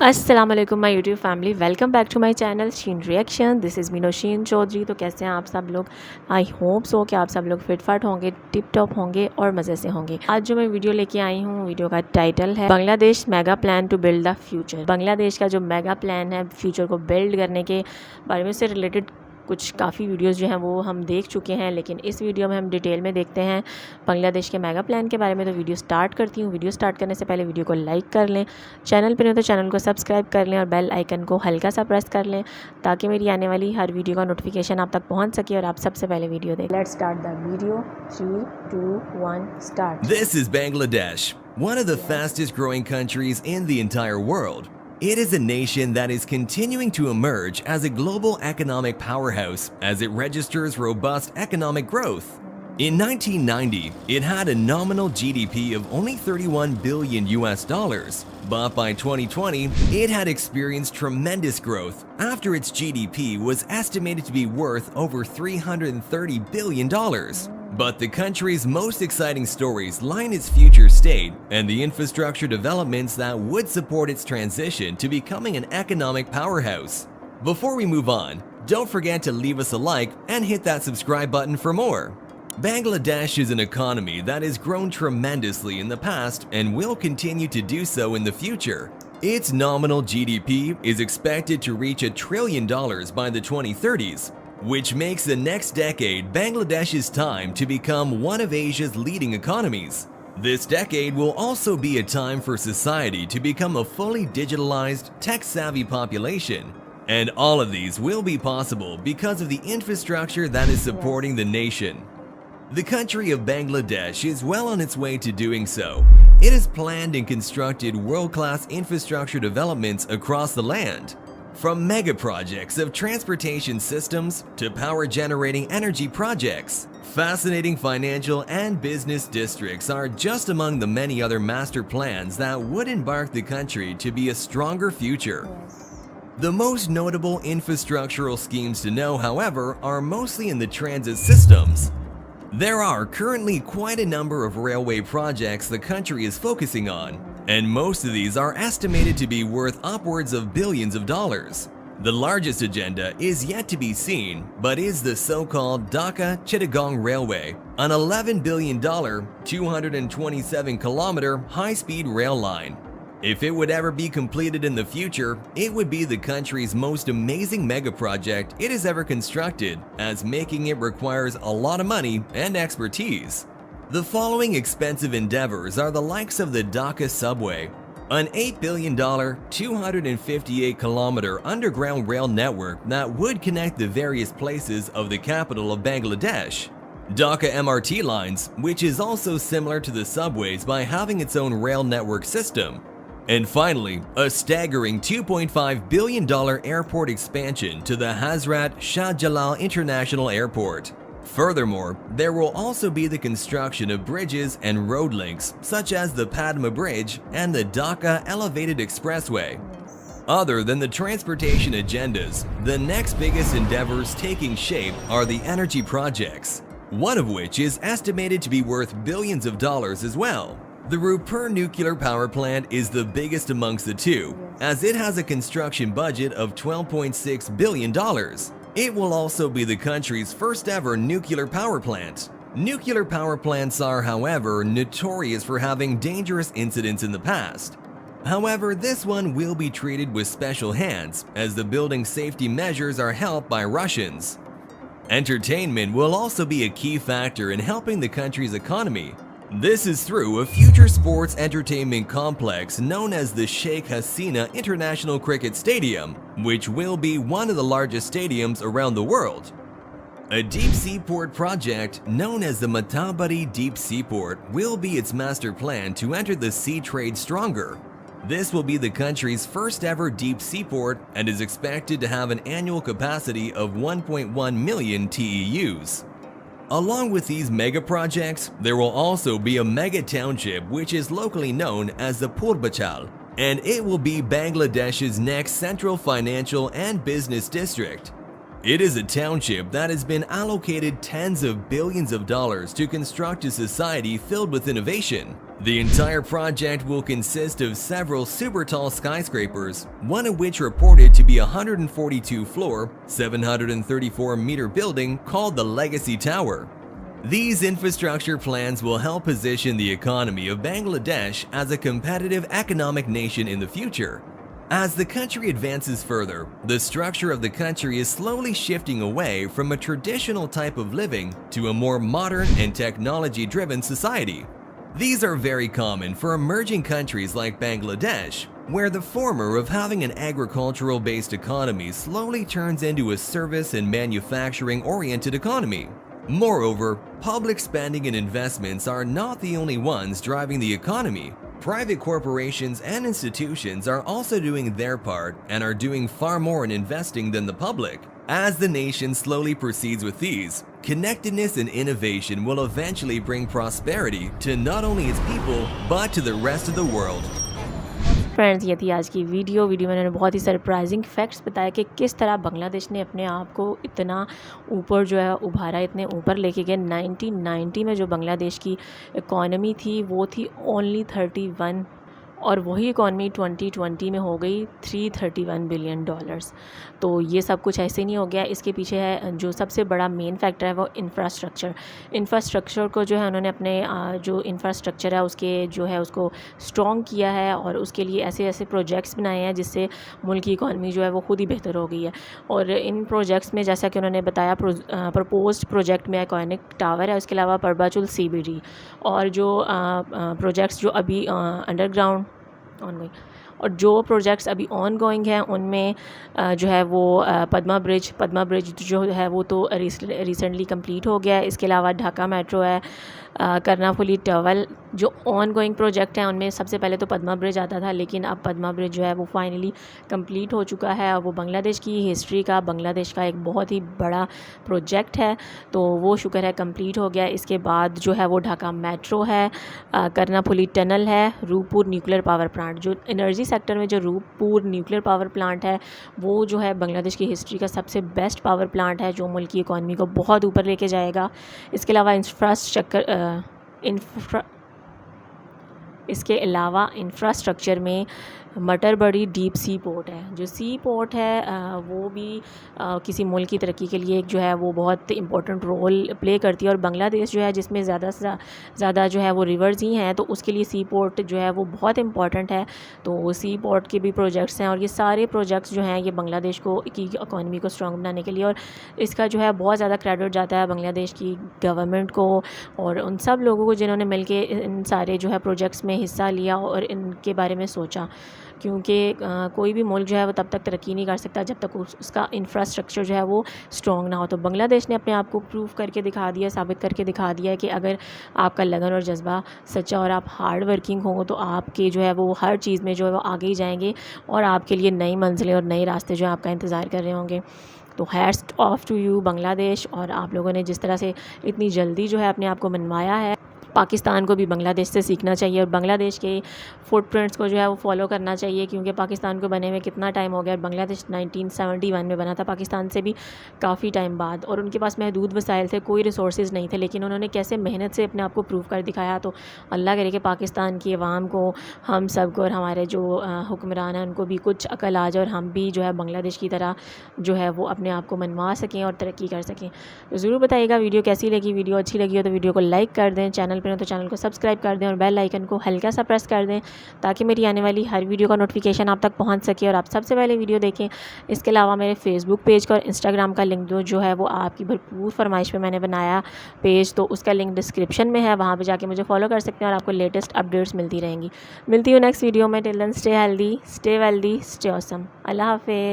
अस्सलाम वालेकुम my YouTube family, welcome back to my channel Sheen reaction. This is Meeno Sheen Chaudhry. तो कैसे हैं आप सब लोग? आई होप सो कि आप सब लोग फिट फाट होंगे, टिप टॉप होंगे और मज़े से होंगे। आज जो मैं वीडियो लेके आई हूँ, वीडियो का टाइटल है Bangladesh mega plan to build the future. Bangladesh का जो मेगा प्लान है फ्यूचर को बिल्ड करने के बारे में से रिलेटेड कुछ काफ़ी वीडियोस जो हैं वो हम देख चुके हैं, लेकिन इस वीडियो में हम डिटेल में देखते हैं बांग्लादेश के मेगा प्लान के बारे में। तो वीडियो स्टार्ट करती हूँ। वीडियो स्टार्ट करने से पहले वीडियो को लाइक कर लें, चैनल पर नहीं तो चैनल को सब्सक्राइब कर लें और बेल आइकन को हल्का सा प्रेस कर लें ताकि मेरी आने वाली हर वीडियो का नोटिफिकेशन आप तक पहुँच सके और आप सबसे पहले वीडियो देखें। Let's start the video. 3, 2, 1 start. This is Bangladesh, one of the fastest growing countries in the entire world. It is a nation that is continuing to emerge as a global economic powerhouse as it registers robust economic growth. In 1990, it had a nominal GDP of only 31 billion US dollars, but by 2020, it had experienced tremendous growth after its GDP was estimated to be worth over $330 billion. But the country's most exciting stories lie in its future state and the infrastructure developments that would support its transition to becoming an economic powerhouse. Before we move on, don't forget to leave us a like and hit that subscribe button for more. Bangladesh is an economy that has grown tremendously in the past and will continue to do so in the future. Its nominal GDP is expected to reach $1 trillion by the 2030s, which makes the next decade Bangladesh's time to become one of Asia's leading economies. This decade will also be a time for society to become a fully digitalized, tech-savvy population. And all of these will be possible because of the infrastructure that is supporting the nation. The country of Bangladesh is well on its way to doing so. It has planned and constructed world-class infrastructure developments across the land. From mega projects of transportation systems to power-generating energy projects, fascinating financial and business districts are just among the many other master plans that would embark the country to be a stronger future. The most notable infrastructural schemes to know, however, are mostly in the transit systems. There are currently quite a number of railway projects the country is focusing on, and most of these are estimated to be worth upwards of billions of dollars. The largest agenda is yet to be seen, but is the so-called Dhaka-Chittagong Railway, an $11 billion, 227-kilometer high-speed rail line. If it would ever be completed in the future, it would be the country's most amazing mega project it has ever constructed, as making it requires a lot of money and expertise. The following expensive endeavors are the likes of the Dhaka subway, an $8 billion, 258-kilometer underground rail network that would connect the various places of the capital of Bangladesh. Dhaka MRT lines, which is also similar to the subways by having its own rail network system. And finally, a staggering $2.5 billion airport expansion to the Hazrat Shah Jalal International Airport. Furthermore, there will also be the construction of bridges and road links such as the Padma Bridge and the Dhaka Elevated Expressway. Other than the transportation agendas, the next biggest endeavors taking shape are the energy projects, one of which is estimated to be worth billions of dollars as well. The Rupur nuclear power plant is the biggest amongst the two, as it has a construction budget of $12.6 billion. It will also be the country's first ever nuclear power plant. Nuclear power plants are, however, notorious for having dangerous incidents in the past. However, this one will be treated with special hands, as the building safety measures are helped by Russians. Entertainment will also be a key factor in helping the country's economy. This is through a future sports entertainment complex known as the Sheikh Hasina International Cricket Stadium, which will be one of the largest stadiums around the world. A deep seaport project known as the Matabari Deep Seaport will be its master plan to enter the sea trade stronger. This will be the country's first ever deep seaport and is expected to have an annual capacity of 1.1 million TEUs. Along with these mega projects, there will also be a mega township which is locally known as the Purbachal, and it will be Bangladesh's next central financial and business district. It is a township that has been allocated tens of billions of dollars to construct a society filled with innovation. The entire project will consist of several super tall skyscrapers, one of which reported to be a 142-floor, 734-meter building called the Legacy Tower. These infrastructure plans will help position the economy of Bangladesh as a competitive economic nation in the future. As the country advances further, the structure of the country is slowly shifting away from a traditional type of living to a more modern and technology-driven society. These are very common for emerging countries like Bangladesh, where the former of having an agricultural-based economy slowly turns into a service and manufacturing-oriented economy. Moreover, public spending and investments are not the only ones driving the economy. Private corporations and institutions are also doing their part and are doing far more in investing than the public. As the nation slowly proceeds with these, connectedness and innovation will eventually bring prosperity to not only its people, but to the rest of the world. Friends, ये थी आज की video में उन्होंने बहुत ही surprising facts बताया कि किस तरह बांग्लादेश ने अपने आप को इतना ऊपर जो है उभारा, इतने ऊपर लेके गए। 1990 में जो बांग्लादेश की इकॉनमी थी वो थी ओनली 31, और वही इकॉनमी 2020 में हो गई 331 बिलियन डॉलर्स। तो ये सब कुछ ऐसे नहीं हो गया, इसके पीछे है जो सबसे बड़ा मेन फैक्टर है वो इंफ्रास्ट्रक्चर को जो है उन्होंने अपने जो इंफ्रास्ट्रक्चर है उसके जो है उसको स्ट्रॉन्ग किया है, और उसके लिए ऐसे ऐसे प्रोजेक्ट्स बनाए हैं जिससे मुल्क की इकॉनमी जो है वो खुद ही बेहतर हो गई है। और इन प्रोजेक्ट्स में जैसा कि उन्होंने बताया, प्रपोज्ड प्रोजेक्ट में आइकॉनिक टावर है, उसके अलावा परबाचुल CBD, और जो प्रोजेक्ट्स जो अभी अंडरग्राउंड ऑनगोइंग, और जो प्रोजेक्ट्स अभी ऑन गोइंग हैं उनमें जो है वो पद्मा ब्रिज जो है वो तो रिसेंटली कंप्लीट हो गया है। इसके अलावा ढाका मेट्रो है, कर्नाफुली टनल जो ऑन गोइंग प्रोजेक्ट हैं उनमें सबसे पहले तो पद्मा ब्रिज आता था, लेकिन अब पद्मा ब्रिज जो है वो फाइनली कंप्लीट हो चुका है, और वो बांग्लादेश की हिस्ट्री का, बांग्लादेश का एक बहुत ही बड़ा प्रोजेक्ट है, तो वो शुक्र है कंप्लीट हो गया। इसके बाद जो है वो ढाका मेट्रो है, कर्नाफुली टनल है, रूपपुर न्यूक्लियर पावर प्लांट, जो एनर्जी सेक्टर में जो रूपपुर न्यूक्लियर पावर प्लांट है वो जो है बांग्लादेश की हिस्ट्री का सबसे बेस्ट पावर प्लांट है, जो मुल्क की इकॉनमी को बहुत ऊपर लेके जाएगा। इसके अलावा इंफ्रास्ट्रक्चर में मटरबड़ी डीप सी पोर्ट है। जो सी पोर्ट है वो भी किसी मुल्क की तरक्की के लिए एक जो है वो बहुत इंपॉर्टेंट रोल प्ले करती है, और बांग्लादेश जो है जिसमें ज़्यादा से ज़्यादा जो है वो रिवर्स ही हैं, तो उसके लिए सी पोर्ट जो है वो बहुत इंपॉर्टेंट है। तो सी पोर्ट के भी प्रोजेक्ट्स हैं, और ये सारे प्रोजेक्ट्स जो हैं ये बांग्लादेश को की इकॉनमी को स्ट्रॉन्ग बनाने के लिए, और इसका जो है बहुत ज़्यादा क्रेडिट जाता है बांग्लादेश की गवर्नमेंट को और उन सब लोगों को जिन्होंने मिलके इन सारे जो है प्रोजेक्ट्स में हिस्सा लिया और इनके बारे में सोचा, क्योंकि कोई भी मुल्क जो है वो तब तक तरक्की नहीं कर सकता जब तक उसका इंफ्रास्ट्रक्चर जो है वो स्ट्रॉन्ग ना हो। तो बांग्लादेश ने अपने आप को प्रूव करके दिखा दिया, साबित करके दिखा दिया है कि अगर आपका लगन और जज्बा सच्चा और आप हार्ड वर्किंग हो तो आपके जो है वो हर चीज़ में जो है वो आगे ही जाएंगे, और आपके लिए नई मंजिलें और नए रास्ते जो है आपका इंतज़ार कर रहे होंगे। तो hats off to you Bangladesh, और आप लोगों ने जिस तरह से इतनी जल्दी जो है अपने आप को मनवाया है, पाकिस्तान को भी बांग्लादेश से सीखना चाहिए और बांग्लादेश के फुटप्रिंट्स को जो है वो फॉलो करना चाहिए, क्योंकि पाकिस्तान को बने हुए कितना टाइम हो गया। बांग्लादेश 1971 में बना था, पाकिस्तान से भी काफ़ी टाइम बाद, और उनके पास महदूद वसाइल थे, कोई रिसोर्सेज नहीं थे, लेकिन उन्होंने कैसे मेहनत से अपने आप को प्रूव कर दिखाया। तो अल्लाह करे कि पाकिस्तान की अवाम को, हम सब को और हमारे जो हुक्मरान हैं उनको भी कुछ अकल आ जाए और हम भी जो है बांग्लादेश की तरह जो है वो अपने आप को मनवा सकें और तरक्की कर सकें। तो ज़रूर बताइएगा वीडियो कैसी लगी। वीडियो अच्छी लगी हो तो वीडियो को लाइक कर दें, चैनल पर हो तो चैनल को सब्सक्राइब कर दें और बेल आइकन को हल्का सा प्रेस कर दें ताकि मेरी आने वाली हर वीडियो का नोटिफिकेशन आप तक पहुंच सके और आप सबसे पहले वीडियो देखें। इसके अलावा मेरे फेसबुक पेज का और इंस्टाग्राम का लिंक जो है वो आपकी भरपूर फरमाइश पे मैंने बनाया पेज, तो उसका लिंक डिस्क्रिप्शन में है, वहाँ पर जाके मुझे फॉलो कर सकते हैं और आपको लेटेस्ट अपडेट्स मिलती रहेंगी। मिलती हूँ नेक्स्ट वीडियो में। Till then stay healthy, stay wealthy, stay awesome. अल्लाह हाफिज़।